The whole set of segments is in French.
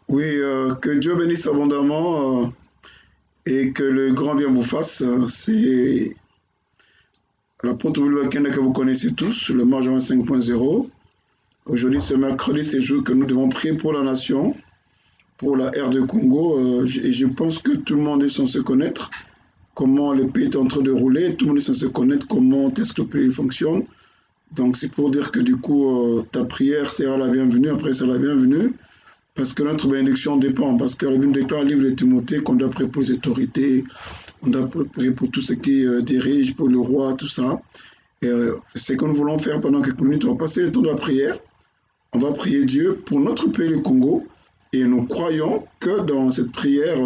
Oui, que Dieu bénisse abondamment et que le grand bien vous fasse. C'est l'apôtre Wilbur Kenda que vous connaissez tous, le Marge 5.0. Aujourd'hui, ce mercredi, c'est le jour que nous devons prier pour la nation, pour la ère de Congo. Et je pense que tout le monde est censé connaître comment le pays est en train de rouler. Tout le monde est censé connaître comment est-ce que le pays fonctionne. Donc, c'est pour dire que du coup, ta prière sera la bienvenue. Après, c'est la bienvenue. Parce que notre bénédiction dépend, parce que la Bible déclare le livre de Timothée qu'on doit prier pour les autorités, on doit prier pour tout ce qui dirige, pour le roi, tout ça. Et ce que nous voulons faire pendant quelques minutes, on va passer le temps de la prière. On va prier Dieu pour notre pays, le Congo, et nous croyons que dans cette prière,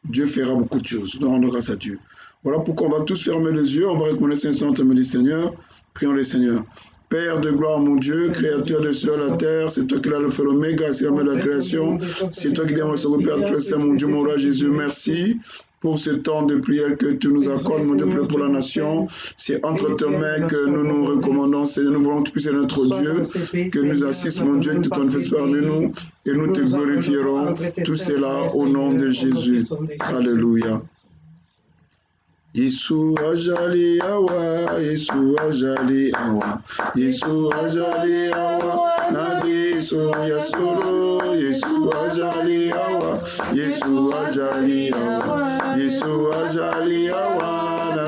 Dieu fera beaucoup de choses. Nous rendons grâce à Dieu. Voilà pourquoi on va tous fermer les yeux, on va reconnaître un instant du Seigneur. Prions le Seigneur. Père de gloire, mon Dieu, créateur de ciel et la terre, c'est toi qui l'as fait l'oméga, c'est la la création, c'est toi qui l'as fait Père de Christ, mon Dieu, mon roi Jésus, merci pour ce temps de prière que tu nous accordes, mon Dieu, pour la nation. C'est entre tes mains que nous nous recommandons, Seigneur, nous voulons que tu puisses être notre Dieu, que nous assistes, mon Dieu, que tu t'en fasses parmi nous, et nous te glorifierons, tout cela au nom de Jésus. Alléluia. Yesu ajali awa, Yesu ajali awa, Yesu ajali awa, na Yesu ya solo, Yesu ajali awa, Yesu ajali awa, Yesu ajali awa, na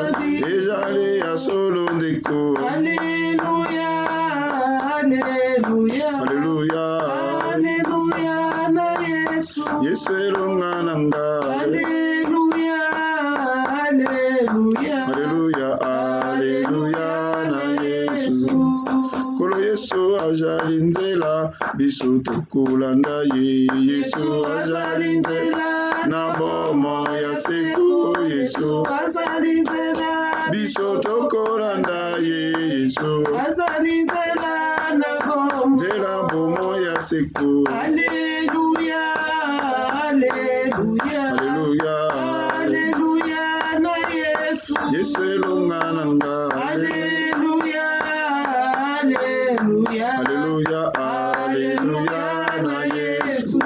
ejali ya solo ndeko. Alléluia, Alléluia, Alléluia, Alléluia, na Yesu. Yesu elonga nanga. Alléluia, Alléluia, Alléluia, Alléluia, na Yesu. Kolo Yesu ajali nzela, biso tokolanda ye. Yesu ajali nzela, na bomo ya seko. Yesu azali nzela, biso tokolanda ye. Yesu azali nzela na bomo. nzela bomo ya seko. Alléluia, Alléluia, Alléluia, Alléluia, na Yesu. Yesu elonga nanga. Alléluia, Alléluia, Alléluia, Alléluia, na Yesu.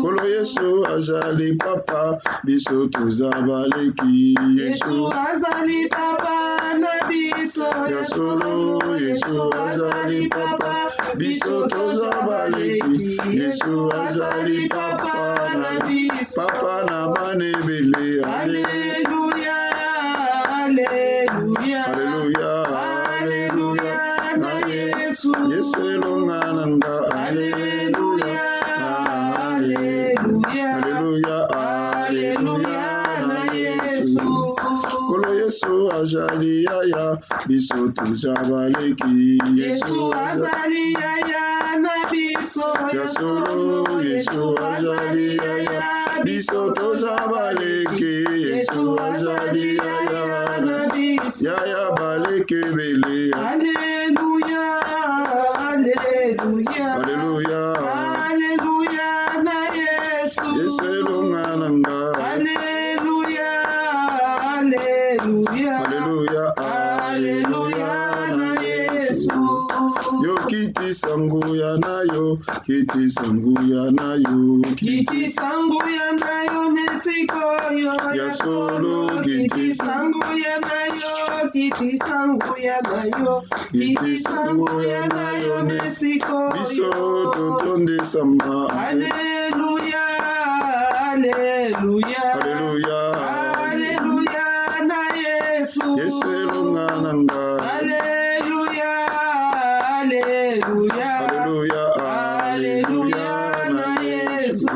Kolo Yesu ajali papa, biso tozabaleki. Yesu azali papa na biso Ya solo, Yesu azali papa, biso tozabaleki. Yesu azali papa na biso. papa na banebele. Alléluia, Alléluia, Alléluia, Alléluia, na Yesu. Yesu elonga nanga. Alléluia, Alléluia, Alléluia, Alléluia, na Yesu. Kolo Yesu ajali yaya, biso tozabaleki. Yesu azali yaya na biso Ya solo, Yesu azali yaya, biso tozabaleki. Yesu azali yaya na biso. yaya baleke bele. Alléluia, Alléluia, Alléluia, Alléluia, na Yesu. Yesu elonga nanga. Alléluia, Alléluia, Alléluia, Alléluia, na Yesu. Yo kiti sangu ya nayo, kiti sangu ya nayo, Kiti sangu ya nayo nesikoyo ya solo, kiti sangu ya nayo, kiti sangu ya nayo, kiti sangu ya nayo nesikoyo. biso totonde sama. Alléluia, Alléluia, Alléluia, Alléluia, na Yesu. Yesu elonga nanga. Alléluia, Alléluia, Alléluia, Alléluia, na Yesu.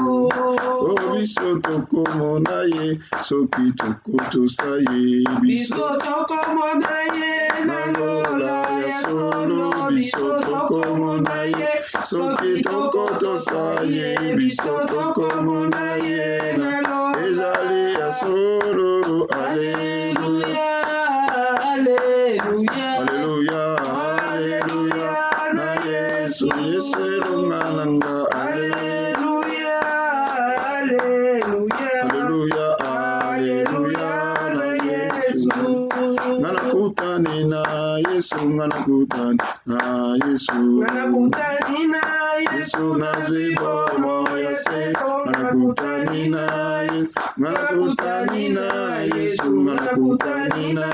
O biso tokomona ye, soki tokotosa ye. biso tokomona ye na lola ya solo. Biso tokomona ye soki tokotosa ye. Biso tokomona ye na ezali ya solo. Alléluia, Alléluia, Alléluia, Alléluia, na Yesu. Yesu elonga nanga. Alléluia, Alléluia, Alléluia, Alléluia, na Yesu. Ngana kutani na Yesu, ngana kutani na Yesu. nakutani na Yesu nazwi bomo ya se malakutani na Yesu malakutani na Yesu malakutani na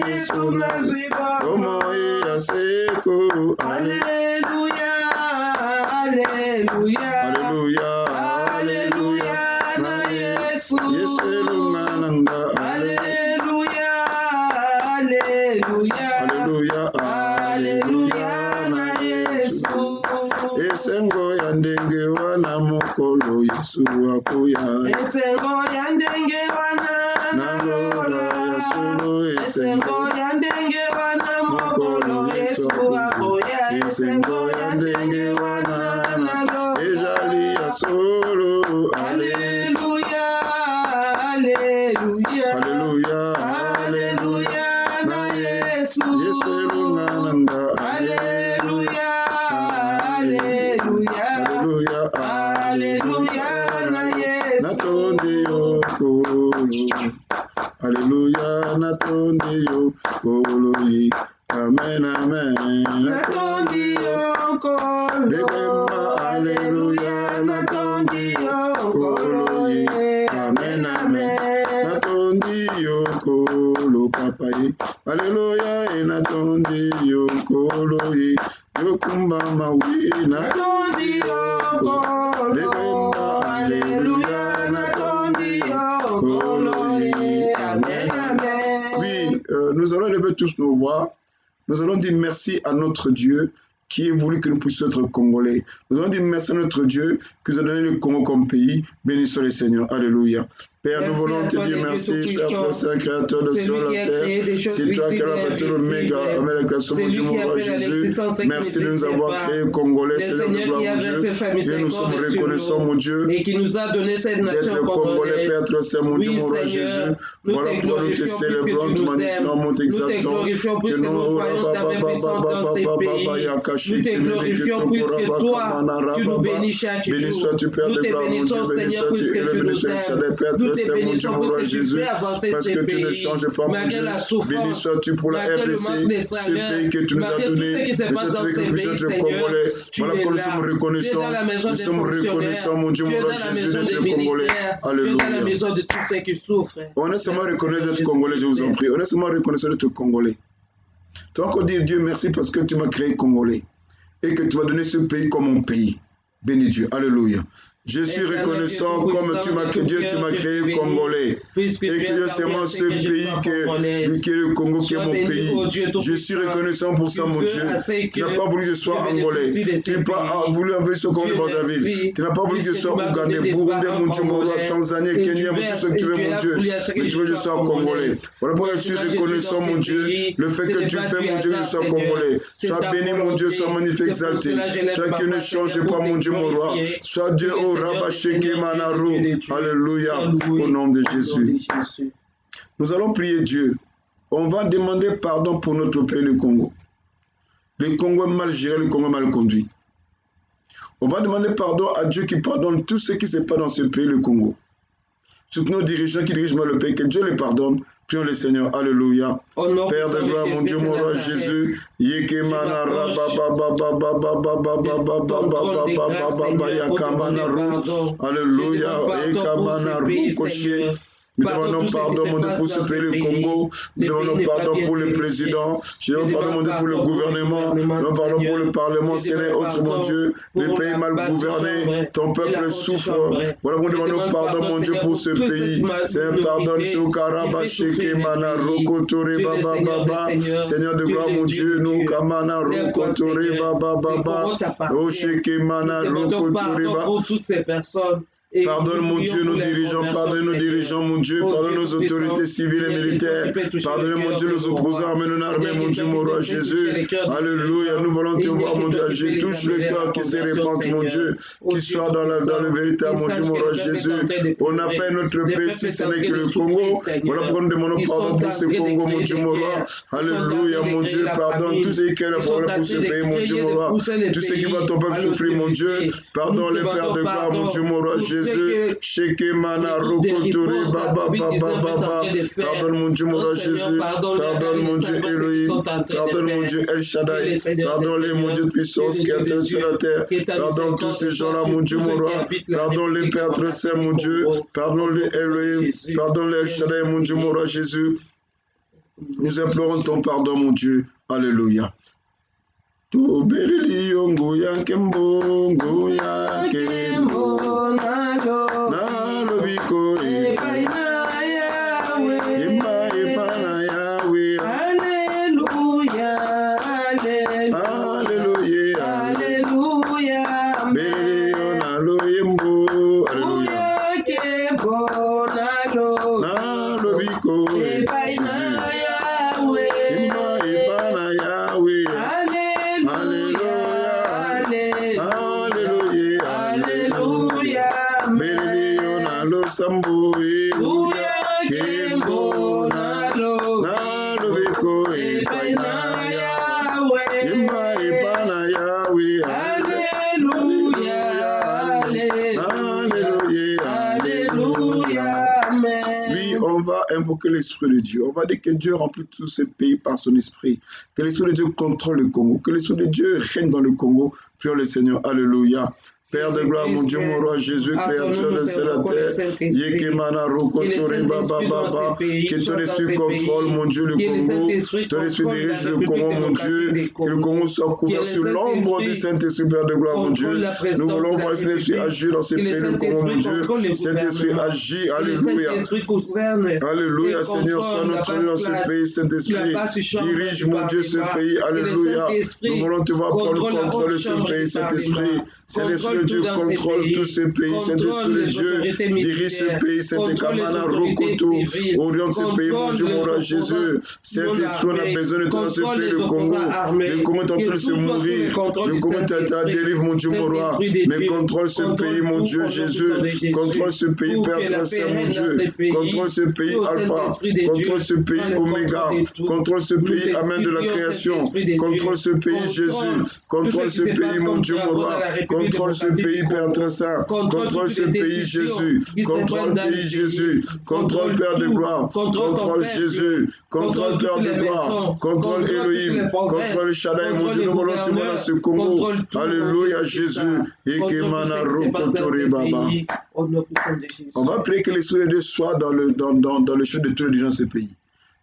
Yesu nazwiba omoye ya seko Alléluia, Alléluia, Alléluia Alléluia, na Yesu. Yesu lungananga Alléluia, Alléluia, Alléluia Alléluia, na Yesu. Esengo ya ndenge wana mokolo Yesu akoya Esengo ya ndenge wana Nalola ya solo Esengo ya ndenge wana mokolo Yesu akoya. Esengo ya ndenge wana Ejali ya solo Alléluia, Alléluia, Alléluia Alléluia, na Yesu. Yesu lungananga Alléluia, Alléluia, Alléluia Alléluia, na Yesu. Natonde yo kolo Alléluia natonde yo kolo Amen amen Natondi yokolo, Alléluia, natondi yokolo, Amen, Amen. Natondi yokolo papa ye Alléluia natondi yokolo ye yokumba mawi Natondi yokolo, Alléluia, natondi yokolo, Amen, Amen. Oui, nous allons lever tous nos voix. Nous allons dire merci à notre Dieu qui a voulu que nous puissions être Congolais. Nous allons dire merci à notre Dieu qui nous a donné le Congo comme pays. Bénissons le Seigneur. Alléluia. Père, nous voulons te dire merci, Père, toi, Saint Créateur de ciel et la terre. C'est toi qui as appelé l'Oméga, la création du monde, roi Jésus. Merci de nous avoir créés Congolais, Seigneur de gloire, mon Dieu. Et nous sommes reconnaissants, mon Dieu, d'être Congolais, Père, toi, Saint, mon Dieu, mon roi Jésus. Voilà pourquoi nous te célébrons, nous magnifions, mon exaltant. Que nous, nous te glorifions puisque toi, tu nous bénis chaque jour. Béni sois-tu, Père de gloire, mon Dieu, béni sois-tu, et le béni soit Père, Père, Seigneur, mon Dieu, mon roi Jésus, parce que tu ne changes pas, mon Dieu. Béni sois-tu pour la RDC, ce pays que tu nous as donné, de ce pays que nous puissions être Congolais. Voilà pourquoi nous sommes reconnaissants, mon Dieu, mon roi Jésus, d'être Congolais. Alléluia. On est seulement reconnaissant d'être Congolais, je vous en prie. On est seulement reconnaissant d'être Congolais. Tu as encore dit, Dieu, merci parce que tu m'as créé Congolais et que tu m'as donné ce pays comme mon pays. Béni Dieu. Alléluia. Je suis reconnaissant comme tu m'as créé Congolais et que c'est seulement ce pays qui est le Congo qui est mon pays. Je suis reconnaissant pour ça, mon Dieu. Tu n'as pas voulu que je sois Angolais. Tu n'as pas voulu envoyer ce Congo dans la ville. Tu n'as pas voulu que je sois Ougandais, Burundais, mon Dieu, mon roi, Tanzanie, Kenya, tout ce que tu veux, mon Dieu. Mais tu veux que je sois Congolais. Voilà pourquoi je suis reconnaissant, mon Dieu, le fait que tu fais, mon Dieu, que je sois Congolais. Sois béni, mon Dieu, sois magnifique, exalté. Toi qui ne changes pas, mon Dieu, mon roi. Sois Dieu, oh Rabasheke Manaro. Alléluia. Au nom de Jésus. Nous allons prier Dieu. On va demander pardon pour notre pays, le Congo. Le Congo est mal géré, le Congo est mal conduit. On va demander pardon à Dieu qui pardonne tout ce qui se passe dans ce pays, le Congo. Surtout nos dirigeants qui dirigent mal le pays, que Dieu les pardonne. Prions le Seigneur. Alléluia. Père de gloire, mon Dieu, mon roi Jésus. Yekemana Alléluia. Ekamana Rukoshé. Nous demandons pardon, mon Dieu, pour ce pays, le Congo. Nous demandons pardon pour le président. Nous demandons pardon, mon Dieu, pour le gouvernement. Nous demandons pardon pour le Parlement, Sénat, autre, mon Dieu. Le pays mal gouverné. Ton peuple souffre. Voilà, nous demandons pardon, mon Dieu, pour ce pays. C'est un pardon sur Karaba, Sheke, Mana, Rokotore, Baba, Baba. Seigneur de gloire, mon Dieu, nous, Kamana, Rokotore, Baba, Baba. Oh, Sheke, Mana, Rokotore, Baba. Pardonne, mon Dieu, nos dirigeants, pardonne nos dirigeants, mon Dieu, pardonne nos autorités civiles et militaires, pardonne, mon Dieu, nos opposants, amène nos armées, mon Dieu, mon roi Jésus. Alléluia, nous voulons te voir, mon Dieu, agir. Touche le cœur qui se répand, mon Dieu, qui soit dans le véritable, mon Dieu, mon roi Jésus. On n'a pas notre pays si ce n'est que le Congo. Voilà pourquoi nous demandons pardon pour ce Congo, mon Dieu, mon roi. Alléluia, mon Dieu, pardonne tous ceux qui ont la parole pour ce pays, mon Dieu, mon roi. Tous ceux qui voient ton peuple souffrir, mon Dieu. Pardonne les pères de gloire, mon Dieu, mon roi Jésus. Jésus. Shekemana Rokotori Baba Baba Baba. Pardonne mon Dieu, mon roi Jésus. Pardonne mon Dieu, Elohim. Pardonne mon Dieu, El Shaddai. Pardonne-les, mon Dieu de puissance qui est sur la terre. Pardonne tous ces gens-là, mon Dieu, mon roi. Pardonne-les, Père très saint, mon Dieu. Pardonne-les, Elohim. Pardonne-les, El Shaddai, mon Dieu, mon roi Jésus. Nous implorons ton pardon, mon Dieu. Alléluia. Tubelili yongo yankembo ngo yakembo nalobiko epaina yawe epana yawe. Alléluia, Alléluia, Alléluia. Belili yonaloyembo. Alléluia. Nalobiko epaina yawe epana yawe. Sambo kembo nalo beko epaina yawe epana yawe. Alléluia, Alléluia, Alléluia. Oui, on va invoquer l'Esprit de Dieu. On va dire que Dieu remplit tous ces pays par son Esprit. Que l'Esprit de Dieu contrôle le Congo. Que l'Esprit de Dieu règne dans le Congo. Prions le Seigneur. Alléluia. Père de gloire, mon Dieu, mon roi Jésus, créateur de ciel et la terre, Yekemana Rokotori Baba Baba, que ton esprit contrôle, mon Dieu, le Congo, ton esprit dirige le Congo, mon Dieu, que le Congo soit couvert sur l'ombre du Saint-Esprit, Père de gloire, mon Dieu. Nous voulons voir le Saint-Esprit agir dans ce pays, le Congo, mon Dieu. Saint-Esprit agit, Alléluia. Alléluia, Seigneur, sois notre Dieu dans ce pays, Saint-Esprit. Dirige, mon Dieu, ce pays, Alléluia. Nous voulons te voir prendre le contrôle de ce pays, Saint-Esprit. Saint-Esprit, Dieu contrôle tous ces pays, Saint-Esprit de Dieu dirige ce pays, Saint-Kamana Rokoto, oriente ce pays, mon Dieu, mon roi Jésus. Saint-Esprit, on a besoin de toi dans ce pays, le Congo. Le Congo est en train de se mourir. Le Congo est à la dérive, mon Dieu, mon roi. Mais contrôle ce pays, mon Dieu, Jésus. Contrôle ce pays, Père très saint, mon Dieu. Contrôle ce pays, Alpha. Contrôle ce pays, Oméga. Contrôle ce pays, Amen de la création. Contrôle ce pays, Jésus. Contrôle ce pays, mon Dieu, mon roi. Contrôle ce pays, Père très saint, contrôle ce pays, Jésus, contrôle pays, Jésus, contrôle Père de gloire, contrôle Jésus, contrôle Père de gloire, contrôle Elohim, contrôle Shaddai, mon Dieu, nous voulons te voir dans ce Congo, Alléluia, Jésus, Ekemana Rokotori Baba. On va prier que l'Esprit de Dieu soit dans le chef de tous les dirigeants de ce pays,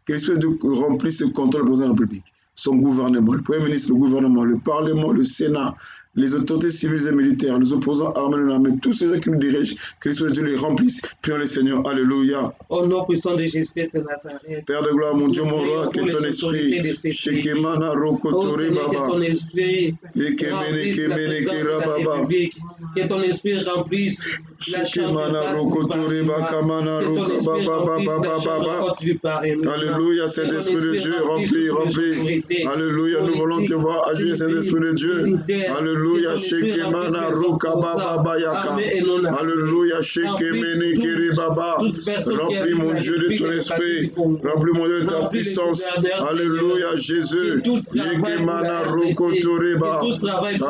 que l'Esprit de Dieu remplisse ce contrôle du président de la République, son gouvernement, le Premier ministre, le gouvernement, le Parlement, le Sénat, les autorités civiles et militaires, les opposants armés, tous ces gens qui nous dirigent, que l'Esprit de Dieu les remplisse. Prions le Seigneur. Alléluia. Au nom puissant de Jésus de Nazareth. Père de gloire, mon Dieu, mon roi, que ton esprit, Shekemana Rokotori Baba, que ton esprit remplisse la Shekemana Rokotori Bakamana Baba. Alléluia, Saint-Esprit de Dieu, remplis. Alléluia, nous voulons te voir agir, Saint-Esprit de Dieu. Alléluia, Shekemana Roka Baba Yaka. Alléluia, Shekemene Kiri Baba. Remplis mon Dieu de ton esprit. Remplis mon Dieu de ta puissance. Alléluia, Jésus. Yekemana Rokotoreba.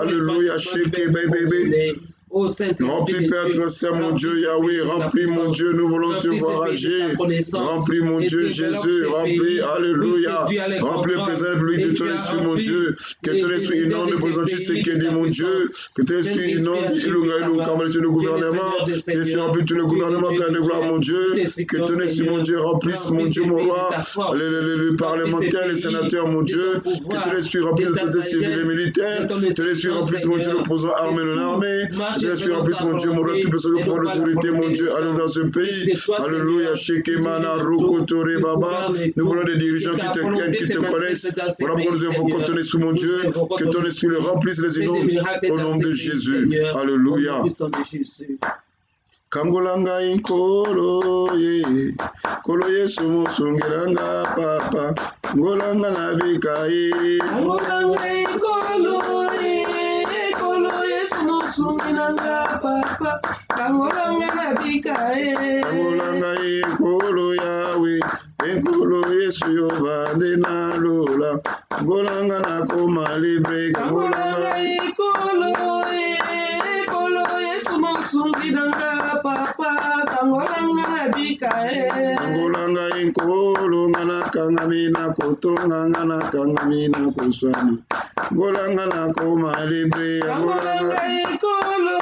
Alléluia, Shekebebe. Remplis Père très saint, mon Dieu Yahweh, remplis mon Dieu, nous voulons te voir agir. Remplis mon Dieu Jésus, remplis, Alléluia. Remplis le président de la République de ton esprit, mon Dieu. Que ton esprit inonde le président Tshisekedi, mon Dieu. Que ton esprit inonde le gouvernement. Que ton esprit remplit tout le gouvernement, Père de gloire, mon Dieu. Que ton esprit, mon Dieu, remplisse, mon Dieu, mon roi. Les parlementaires, les sénateurs, mon Dieu. Que ton esprit remplisse les autorités civiles et militaires. Que ton esprit remplisse, mon Dieu, l'opposant armé non armé. Jésus, remplisse mon Dieu, mon roi, tout personne de pouvoir l'autorité, mon Dieu, alléluia dans ce pays. Alléluia, Shekemana, Rokotori Baba. Nous voulons des dirigeants qui te craignent, qui te connaissent. Voilà pourquoi nous invoquons ton esprit, mon Dieu, que ton esprit le remplisse les inondes au nom de Jésus. Alléluia. Kangolanga inkolo ye kolo yesu musungiranga papa ngolanga nabika ye kangolanga inkolo ye kolo yesu musungiranga papa kangolanga nabika ye kangolanga inkolo yawe enkolo yesu yovande na lola ngolanga nakoma libre kangolanga inkolo ye kolo yesu sunginanga papa kangolanga na bikae Ngolanga inkolo ngana kangamina kotonga ngana kangamina koswana. Ngolanga na koma libre. kangolanga ikolo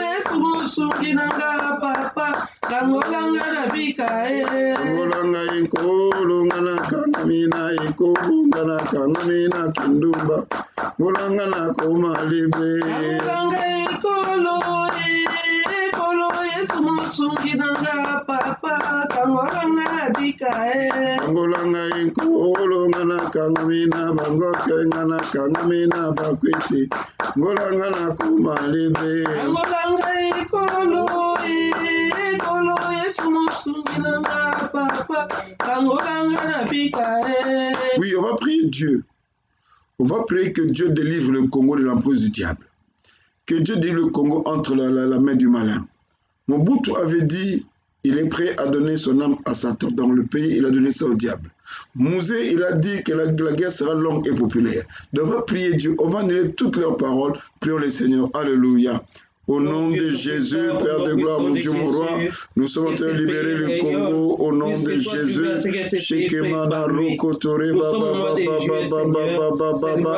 Yesu sunginanga papa kangolanga na bikae Ngolanga inkolo ngana kangamina ikolo ngana kangamina kindumba. Ngolanga na koma libre. kangolanga ikolo Yesu sunginanga papa kangolanga na bikae Ngolanga inkolo ngana kangamina bangoke ngana kangamina bakwiti. Ngolanga na koma libre. kangolanga ikolo Yesu sunginanga papa kangolanga na bikae. Oui, on va prier Dieu. On va prier que Dieu délivre le Congo de l'emprise du diable. Que Dieu délivre le Congo entre la main du malin. Mobutu avait dit, il est prêt à donner son âme à Satan. Dans le pays, il a donné ça au diable. Mouzé, il a dit que la guerre sera longue et populaire. Donc on va prier Dieu. On va annuler toutes leurs paroles. Prions le Seigneur. Alléluia. Au nom de Jésus, Père de gloire, mon Dieu, mon roi, nous sommes en train de libérer le Congo. Au nom de Jésus, Shekemana Rokotore Baba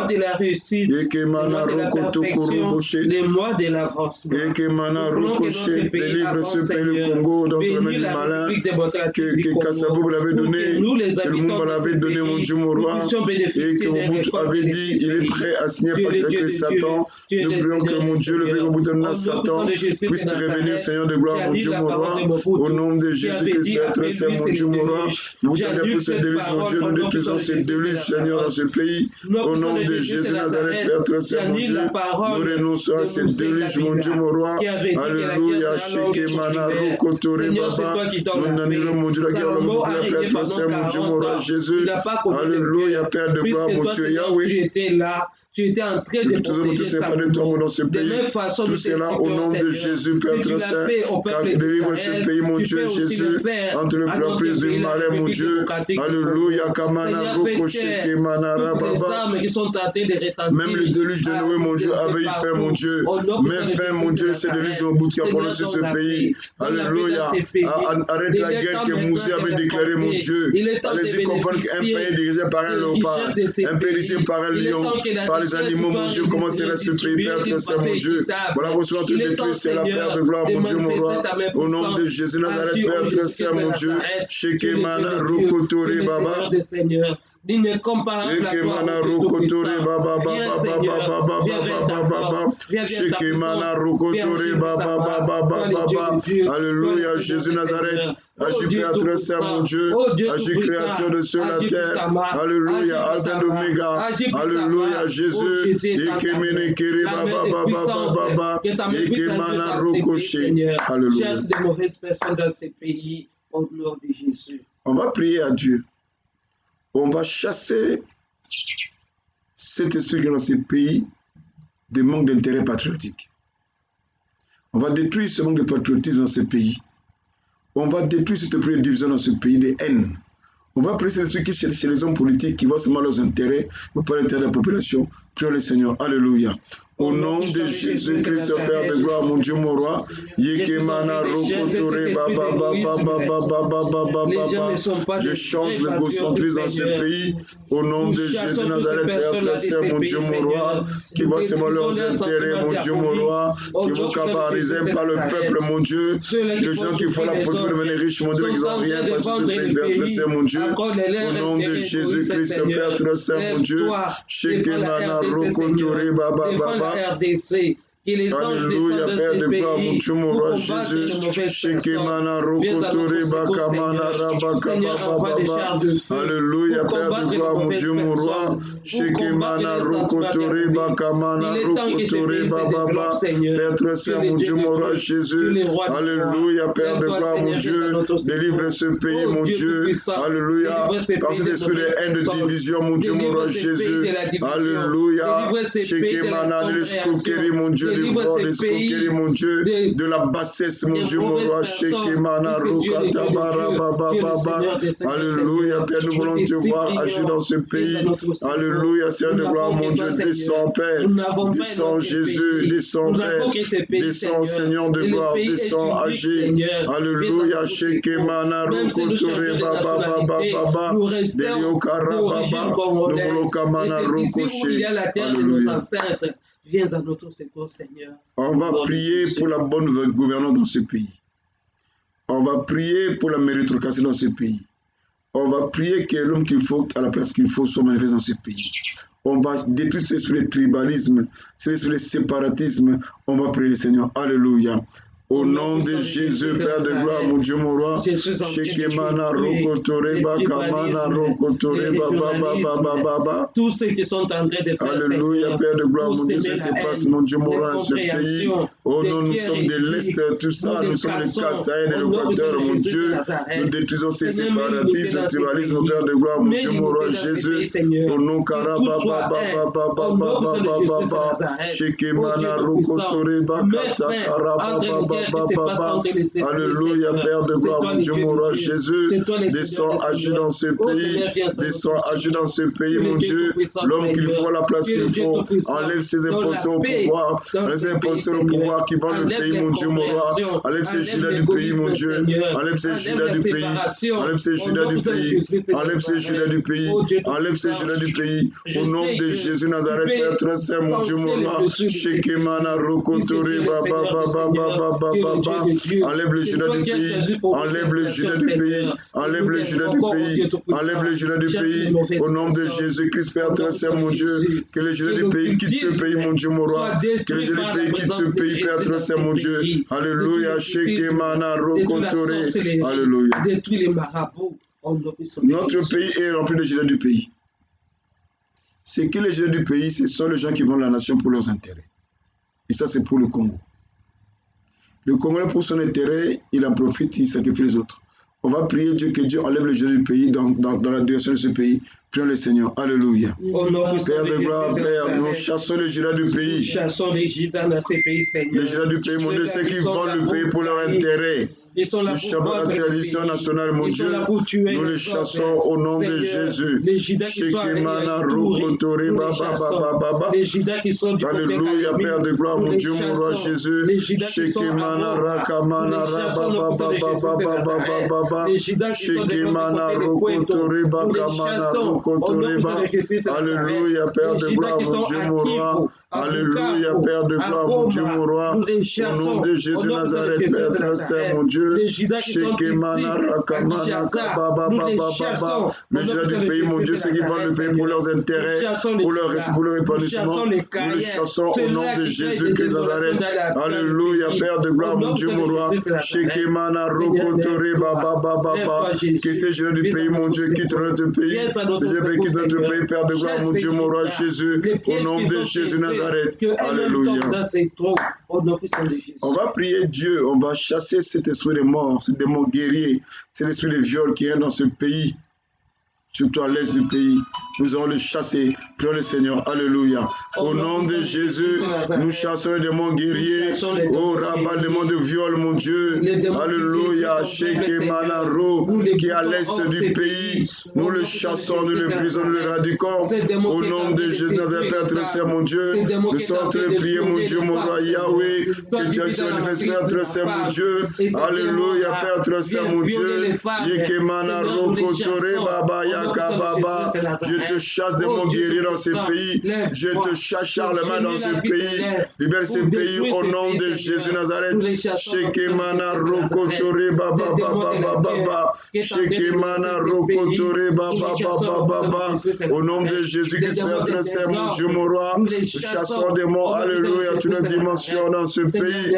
de la réussite, Ekemana Rokotokuruboche, les mois de l'avancement. Ekemana Rokoche, délivre ce pays, le Congo, dans le main du malin, que Kassabou vous l'avait donné, que le monde l'avait donné, mon Dieu, mon roi, et que Mobutu avait dit, il est prêt à signer un pacte avec le Satan. Nous prions que mon Dieu, le pays Mobutu, Satan puisse te revenir, Seigneur de gloire, mon Dieu, mon roi, au nom de Jésus-Christ, Père Saint, mon Dieu, mon roi, nous vous demandons pour ce déluge, mon Dieu, nous détruisons ce déluge, Seigneur, dans ce pays, au nom de Jésus Nazareth, Père Saint, mon Dieu, nous renonçons à ce déluge, mon Dieu, mon roi, alléluia, Shekemana, Rokotore, Baba, nous annulons, mon Dieu, la guerre, le Père Saint, mon Dieu, mon roi, Jésus, alléluia, Père de gloire, mon Dieu, Yahweh. Tu étais en train de protéger ta dans ce pays. Tout cela au nom de Jésus, Père Saint, car délivre ce pays, mon Dieu, Jésus, entre le l'emprise du malin, mon Dieu. Alléluia, Kamana, Rokoshe, Kemana, Rababa. Même le déluge de Noé, mon Dieu, avait eu fin, mon Dieu. Mais fin, mon Dieu, c'est le déluge au bout qui a prononcé ce pays. Alléluia. Arrête la guerre que Moïse avait déclarée, mon Dieu. Allez-y comprendre qu'un pays dirigé par un léopard, un pays dirigé par un lion, par les animaux, mon Dieu, comment c'est là ce pays, Père Saint, mon Dieu. Voilà, vous soyez détruit, c'est la Père de gloire, mon Dieu, mon roi. Au nom de Jésus, Nazareth, Père Saint, mon Dieu. Shekemana, Rokotore, Baba. Ekemana Rokotore Baba Baba Shekemana Rokotore Baba. Alléluia, Jésus Nazareth. Agis Père Saint, mon Dieu. Agis Créateur de ciel la terre. Alléluia, Alpha d'Oméga. Alléluia, Jésus. Ekemene Kere Baba. Ekemana Rokoshe. Alléluia. Chasse de mauvaises personnes dans ces pays au nom de Jésus. On va prier à Dieu. On va chasser cet esprit dans ces pays de manque d'intérêt patriotique. On va détruire ce manque de patriotisme dans ce pays. On va détruire cette division dans ce pays de haine. On va prier cet esprit qui chez les hommes politiques qui voient seulement leurs intérêts, mais pas l'intérêt de la population. Prions le Seigneur. Alléluia. Au nom de Jésus-Christ, Père de gloire, mon Dieu, mon roi, Yekemana Rokotore Baba. Je change le gocentrisme dans ce pays. Au nom de Jésus Nazareth, Père Saint, mon Dieu, mon roi, qui voit seulement leurs intérêts, mon Dieu, mon roi, qui vont cabariser par le peuple, mon Dieu. Les gens qui font la politique de devenir riches, mon Dieu, mais qui n'ont rien parce que Père Saint, mon Dieu. Au nom de Jésus-Christ, Père Saint, mon Dieu, Shekemana Rokotore Baba. RDC. Alléluia, Père de gloire, mon Dieu, mon roi Jésus. Shekemana Rokotore Bakamana Rabakababa. Alléluia, Père de gloire, mon Dieu, mon roi. Shekemana Rokotore Bakamana Rokotore Baba. Père Saint, mon Dieu, mon roi Jésus. Alléluia, Père de gloire, mon Dieu. Délivre ce pays, mon Dieu. Alléluia. Par cet esprit de haine, de division, mon Dieu, mon roi Jésus. Alléluia. Shekemana, l'escroquerie, mon Dieu. délivre l'escroquerie, mon Dieu, de la bassesse, mon Dieu, mon roi, Shekemana, Rokata, Barababa. Alléluia, Père, nous voulons te voir agir dans ce pays. Alléluia, Seigneur de gloire, mon Dieu, descends, Père, descends, Jésus, descends, Père, descends, Seigneur de gloire, descends, agir. Alléluia, Shekemana, Rokotore, Baba, Deliokara, Baba, nous voulons Kamana, Rokoshe. Alléluia. Viens à notre secours, Seigneur. On va prier pour la bonne gouvernance dans ce pays. On va prier pour la méritocratie dans ce pays. On va prier que l'homme qu'il faut, à la place qu'il faut, soit manifesté dans ce pays. On va détruire cet esprit de tribalisme, cet esprit de séparatisme. On va prier le Seigneur. Alléluia. Au nom de Jésus, Père de gloire, mon Dieu, mon roi, Shekemana, Rokotoreba, Kamana, Rokotoreba, Baba. Tous ceux qui sont en train de faire, Alléluia, Père de gloire, mon Dieu, ça se passe, mon Dieu, mon roi, dans ce pays. Oh non, nous sommes de l'Est, tout ça, nous sommes les Kassai de l'Équateur, mon Dieu. Nous détruisons ces séparatismes, le tribalisme, Père de gloire, mon Dieu, mon roi, Jésus. Au nom Karababa, Shekemana, Rokotoreba, Katakara, Alléluia, Père de gloire, mon Dieu, mon roi Jésus, descends, agis dans ce pays, descends, agis dans ce pays, mon Dieu, l'homme qu'il faut à la place qu'il faut, enlève ses imposteurs au pouvoir, enlève ses imposteurs au pouvoir qui vendent le pays, mon Dieu, mon roi, enlève ces gilets du pays, mon Dieu, enlève ces gilets du pays, enlève ces gilets du pays, enlève ces gilets du pays, enlève ces gilets du pays, au nom de Jésus Nazareth, Père très saint, mon Dieu, mon roi, Shekemana, Rokotori, Baba, enlève le gilet du pays, enlève le gilet du pays, enlève le gilet du pays, enlève le gilet du pays, au nom de Jésus-Christ, Père très saint, mon Dieu, que le gilet du pays quitte ce pays, mon Dieu, mon roi, que le gilet du pays quitte ce pays, Père très saint, mon Dieu, alléluia, Shekemana, Rokotore, alléluia. Notre pays est rempli de gilets du pays. Ce qui est le gilet du pays, ce sont les gens qui vendent la nation pour leurs intérêts. Et ça, c'est pour le Congo. Le Congolais, pour son intérêt, il en profite, il sacrifie les autres. On va prier Dieu que Dieu enlève le jeu du pays dans la direction de ce pays. Prions le Seigneur. Alléluia. Père de gloire, Père, nous chassons les gilets du pays. Nous chassons les gilets dans ces pays, Seigneur. Les gilets du pays, mon Dieu, ceux qui vendent le pays pour leur intérêt. Nous chassons la tradition nationale, mon Dieu. Nous les chassons au nom de Jésus. Shekemana, Rokotori, Baba. Alléluia, Père de gloire, mon Dieu, mon roi Jésus. Shekemana, Rakamana, Baba. Shekemana, Rokotori, Bakamana, Rokotori, alléluia, Père de gloire, mon Dieu, mon roi. Alléluia, Père de gloire, mon Dieu, mon roi. Au nom de Jésus Nazareth, Père très saint, mon Dieu. Shekemana, Rakamana, Baba. Le gilet du pays, mon Dieu, ceux qui vendent le pays pour leurs intérêts, pour leur épanouissement. Nous les chassons au nom de Jésus-Christ Nazareth. Alléluia, Père de gloire, mon Dieu, mon roi. Shekemana, Rokotori, Baba. Que ces gilets du pays, mon Dieu, quittent notre pays. Ces pays quittent notre pays, Père de gloire, mon Dieu, mon roi Jésus. Au nom de Jésus Nazareth. Alléluia. On va prier Dieu, on va chasser cet esprit de mort, ce démon guerrier, cet esprit de viol qui est dans ce pays, surtout à l'est du pays. Nous allons le chasser. Prions le Seigneur. Alléluia. Au nom de Jésus, nous chassons les démons guerriers. Oh, rabat, le démon de viol, mon Dieu. Alléluia. Shekemanaro, qui est à l'est du pays. Nous le chassons, nous le brisons, nous le radiquons. Au nom de Jésus, Nazareth, Père très saint, mon Dieu. Nous sommes en train de prier, mon Dieu, mon roi Yahweh. Que Dieu se manifeste, Père très saint, mon Dieu. Alléluia, Père très saint, mon Dieu. Yekemanaro, Kotore, Baba, Yakababa. Je te chasse de mon guerrier dans ce pays. Je te chasse Charlemagne dans ce pays. Libère ce pays au nom de Jésus Nazareth. Shekemana Rokotore Baba. Shekemana Rokotore Baba. Au nom de Jésus-Christ, Père très saint, mon Dieu, mon roi. Nous chassons des mots, alléluia, toutes les dimensions dans ce pays.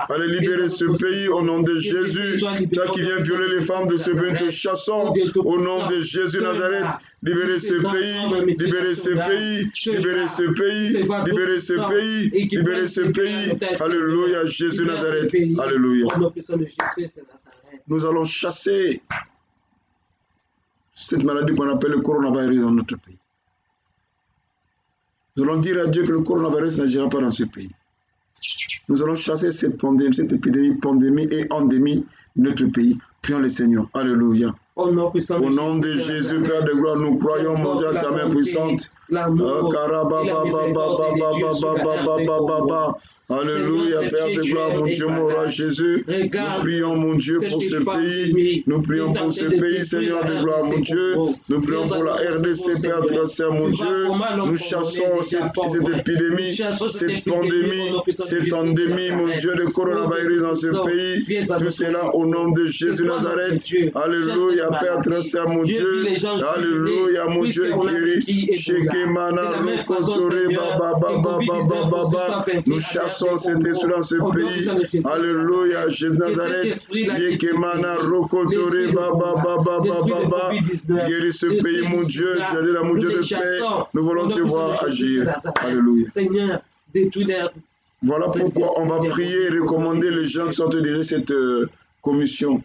Allez libérer ce pays au nom de Jésus. Toi qui viens violer les femmes de ce pays, nous te chassons au nom de Jésus Nazareth. Libérez ce pays, libérez ce pays, libérez ce pays, libérez ce pays, libérez ce pays. Alléluia, Jésus Nazareth. Alléluia. Nous allons chasser cette maladie qu'on appelle le coronavirus dans notre pays. Nous allons dire à Dieu que le coronavirus n'agira pas dans ce pays. Nous allons chasser cette pandémie, cette épidémie, pandémie et endémie de notre pays. Prions le Seigneur. Alléluia. Au nom puissant Au nom de Jésus, Père de gloire, nous croyons, mon Dieu, à ta main puissante. Alléluia, Père de gloire, mon Dieu, mon roi Jésus. Nous prions, mon Dieu, pour ce pays. Nous prions pour ce pays, Seigneur de gloire, mon Dieu. Nous prions pour la RDC, Père très saint, mon Dieu. Nous chassons cette épidémie, cette pandémie, cette endémie, mon Dieu, de coronavirus dans ce pays. Tout cela au nom de Jésus Nazareth. Alléluia. Père très saint, mon Dieu, alléluia, mon Dieu guéri, Shekemana, Rokotore, Baba, nous chassons cet esprit dans ce pays, alléluia, Jésus Nazareth, Yekemana, Rokotore, Baba, guéris ce pays, mon Dieu, tu es là, mon Dieu de paix, nous voulons te voir agir, alléluia. Seigneur, détruis les... Voilà pourquoi on va prier et recommander les gens qui sont derrière cette commission.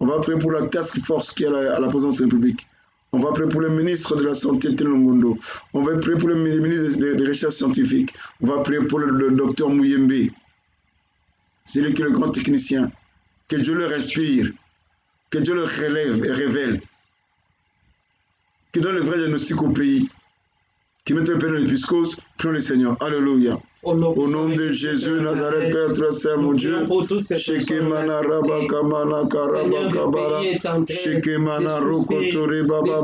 On va prier pour la task force qui est à la présidence de la République. On va prier pour le ministre de la Santé, Telongondo. On va prier pour le ministre des Recherches scientifiques. On va prier pour le docteur Mouyembe. C'est lui qui est le grand technicien. Que Dieu le respire. Que Dieu le relève et révèle. Qu'il donne le vrai diagnostic au pays. Qui mette un peu dans l'épiscose. Prions le Seigneur. Alléluia. Au nom de Jésus, Nazareth, Père très saint, mon Dieu, Shekemana Rabakamana Karabakabara, Shekemana Rokotori Baba,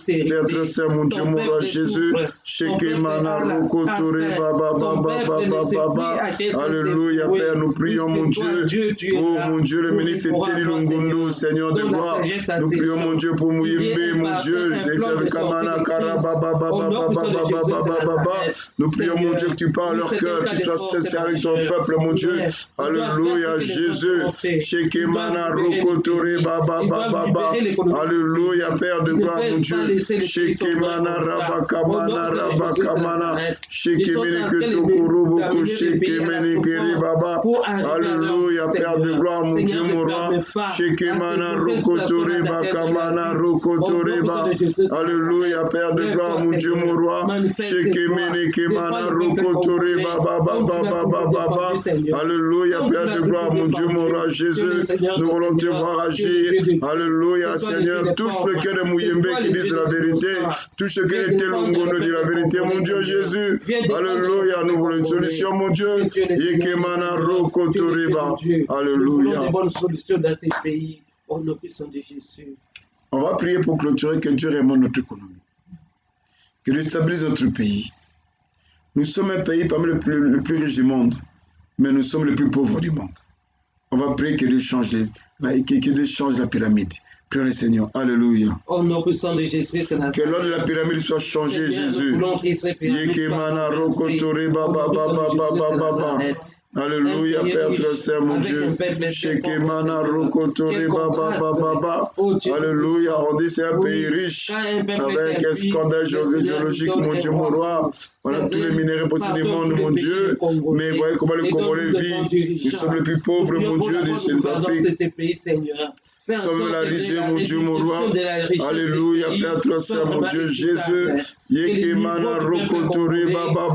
Père très saint, mon Dieu, mon roi Jésus, Shekemana Rokotori Baba, Alléluia, Père, nous prions, mon Dieu, pour mon Dieu, le ministre Teli Longondo, Seigneur de gloire, nous prions, mon Dieu, pour Mouyembe, mon Dieu, Kamana Karababa, nous prions, mon Dieu, que tu parles leur cœur, que tu sois sincère avec ton peuple, mon Dieu. Alléluia, Jésus. Shekemana Rokotore Baba. Alléluia, Père de gloire, mon Dieu. Shekemana Rabakamana. Shekemene Ketokorobo, Shekemene Keribaba. Alléluia, Père de gloire, mon Dieu, mon roi. Shekemana Rokotore Bakamana Rokotore Ba. Alléluia, Père de gloire, mon Dieu, mon roi. Shekemene Kemana Rokotore Baba. Alléluia, Père de gloire, mon Dieu, mon roi Jésus. Nous voulons te voir agir. Alléluia, Seigneur. Touche le cœur de Mouyembe qui disent la vérité. Touche le cœur de Telongono dit la vérité, mon Dieu Jésus. Alléluia, nous voulons une solution, mon Dieu. Yekemana Rokotore Ba. Alléluia. On va prier pour clôturer que Dieu remonte notre économie. Que Dieu stabilise notre pays. Nous sommes un pays parmi les plus riches du monde, mais nous sommes les plus pauvres du monde. On va prier que Dieu change la pyramide. Prions le Seigneur. Alléluia. Au nom puissant de Jésus, que l'ordre de la pyramide soit changé, Jésus. Yekemana Rokotore Baba. Alléluia, Père très saint, mon Dieu. Shekemana Rokotore Baba. Alléluia, on dit c'est un pays riche avec un scandale géologique, mon Dieu, mon roi. On a tous les minéraux possibles du monde, mon Dieu. Mais voyez comment les Congolais vivent. Nous sommes les plus pauvres, mon Dieu, de cette Afrique. Sommes la risée, mon Dieu, mon roi. Alléluia, Père très saint, mon Dieu, Jésus. Yekemana Rokotore Baba.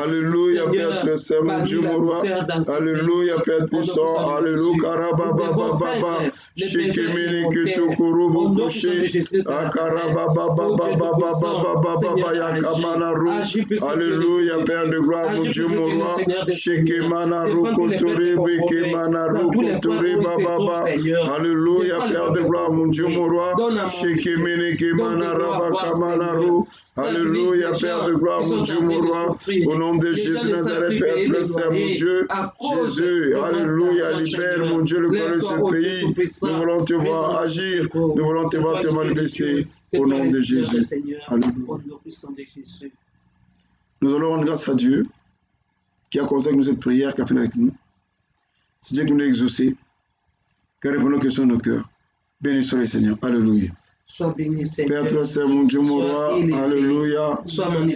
Alléluia, Père très saint, mon Dieu, mon roi. Alléluia, Père puissant. Alléluia, Karababa. Shekemene Ketokorobo Koshe. Akarababa Yakamana Ro. Alléluia, Père de gloire, mon Dieu, mon roi. Shekemana Rokotore Bekemana Rokotore Baba. Alléluia, Père de gloire, mon Dieu, mon roi. Shekemene Kemana Rabakamana Ro. Alléluia, Père de gloire, mon Dieu, mon roi. Au nom de Jésus Nazareth, Père très saint, mon Dieu. Jésus, alléluia, libère, mon Dieu, le corps de ce pays. Nous voulons te voir agir. Nous voulons te voir te manifester. Au nom de Jésus. Alléluia. Nous allons rendre grâce à Dieu qui a consacré cette prière, qui a fait avec nous. C'est Dieu qui nous a exaucés. Car répondons aux questions de nos cœurs. Béni soit le Seigneur. Alléluia. Sois béni, Seigneur. Père très saint, mon Dieu, mon roi. Alléluia.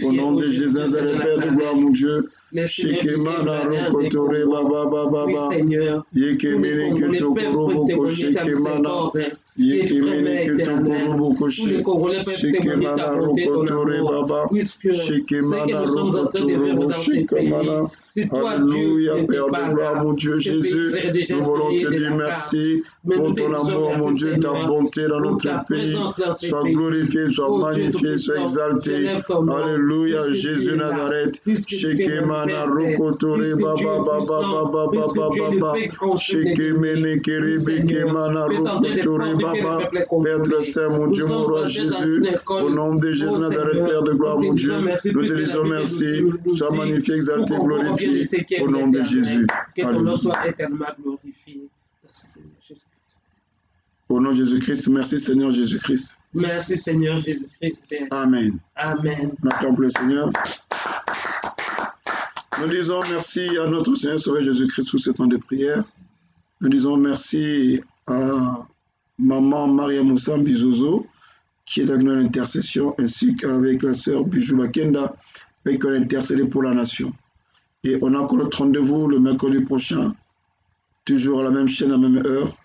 Au nom de Jésus, Nazareth, Père de gloire, mon Dieu. Shekemana Rokotore Baba. Yekemene Ketokorobo Shekemana. qui est très éternel. Tous les Congolais peuvent témoigner ta bonté, ton amour, puisque ce que nous sommes en train de vivre dans ces pays, c'est toi, Dieu, qui n'était pas là. Mon Dieu Jésus, nous voulons te dire merci pour ton amour, mon Dieu, ta bonté dans notre pays. Sois glorifié, sois magnifié, sois exalté. Alléluia, Jésus Nazareth. Shekemana Rokotore Baba Baba Baba Baba Shekemene Keribe Kemana Rokotore Baba. Père Saint, mon Dieu, mon roi Jésus, au nom de Jésus Nazareth, Père de gloire, mon Dieu, nous te disons merci. Sois magnifié, exalté, glorifié. Au nom de Jésus. Que ton nom soit éternellement glorifié. Merci Seigneur Jésus-Christ. Au nom de Jésus-Christ, merci Seigneur Jésus-Christ. Merci Seigneur Jésus-Christ. Amen. Amen. On acclame le Seigneur. Nous disons merci à notre Seigneur Sauveur Jésus-Christ pour ce temps de prière. Nous disons merci à Maman Maria Moussa Bizozo qui est avec nous à l'intercession, ainsi qu'avec la sœur Bijou Bakenda, avec l'intercédé pour la nation. Et on a encore notre rendez-vous le mercredi prochain, toujours à la même chaîne, à la même heure,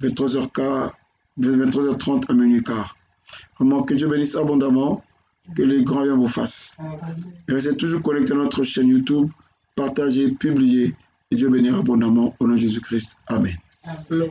23h30 à minuit quart. Vraiment, que Dieu bénisse abondamment, que les grands bien vous fassent. Et restez toujours connectés à notre chaîne YouTube, partagez, publiez, et Dieu bénira abondamment au nom de Jésus-Christ. Amen. Amen.